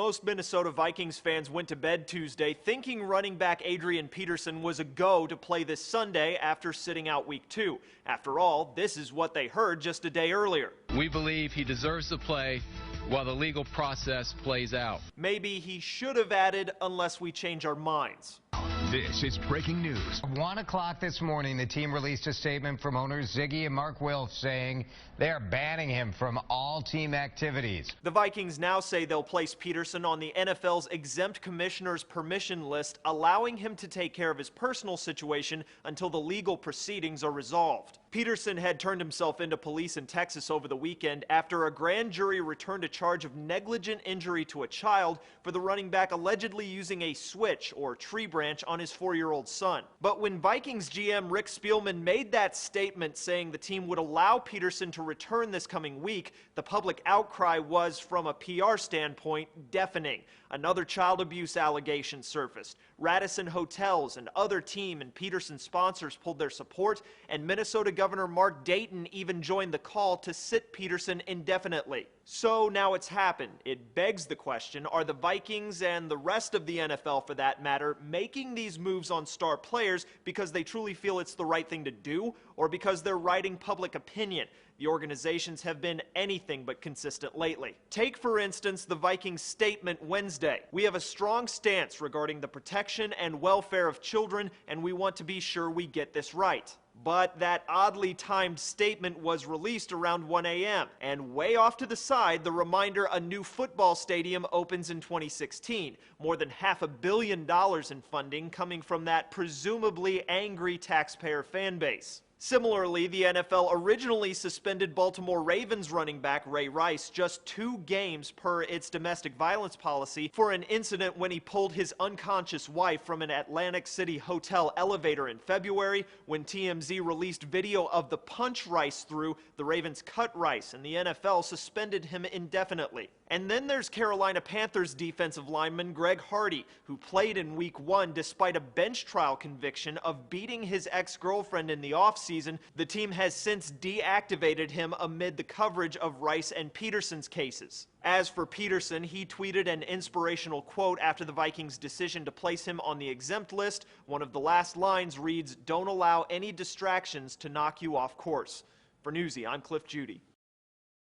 Most Minnesota Vikings fans went to bed Tuesday thinking running back Adrian Peterson was a go to play this Sunday after sitting out Week 2. After all, this is what they heard just a day earlier. We believe he deserves to play while the legal process plays out. Maybe he should have added, unless we change our minds. This is breaking news. 1 o'clock this morning, the team released a statement from owners Zygi and Mark Wilf saying they are banning him from all team activities. The Vikings now say they'll place Peterson on the NFL's exempt commissioner's permission list, allowing him to take care of his personal situation until the legal proceedings are resolved. Peterson had turned himself into police in Texas over the weekend after a grand jury returned a charge of negligent injury to a child for the running back allegedly using a switch or tree branch on his 4-year-old son. But when Vikings GM Rick Spielman made that statement saying the team would allow Peterson to return this coming week, the public outcry was, from a PR standpoint, deafening. Another child abuse allegation surfaced. Radisson Hotels and other team and Peterson sponsors pulled their support, and Minnesota Governor Mark Dayton even joined the call to sit Peterson indefinitely. So now it's happened. It begs the question, are the Vikings and the rest of the NFL for that matter making these moves on star players because they truly feel it's the right thing to do, or because they're writing public opinion? The organizations have been anything but consistent lately. Take, for instance, the Vikings statement Wednesday. We have a strong stance regarding the protection and welfare of children, and we want to be sure we get this right. But that oddly timed statement was released around 1 a.m. And way off to the side, the reminder a new football stadium opens in 2016. More than $500 million in funding coming from that presumably angry taxpayer fan base. Similarly, the NFL originally suspended Baltimore Ravens running back Ray Rice just 2 games per its domestic violence policy for an incident when he pulled his unconscious wife from an Atlantic City hotel elevator in February. When TMZ released video of the punch Rice threw, the Ravens cut Rice, and the NFL suspended him indefinitely. And then there's Carolina Panthers defensive lineman Greg Hardy, who played in Week 1 despite a bench trial conviction of beating his ex-girlfriend in the offseason. The team has since deactivated him amid the coverage of Rice and Peterson's cases. As for Peterson, he tweeted an inspirational quote after the Vikings' decision to place him on the exempt list. One of the last lines reads, "Don't allow any distractions to knock you off course." For Newsy, I'm Cliff Judy.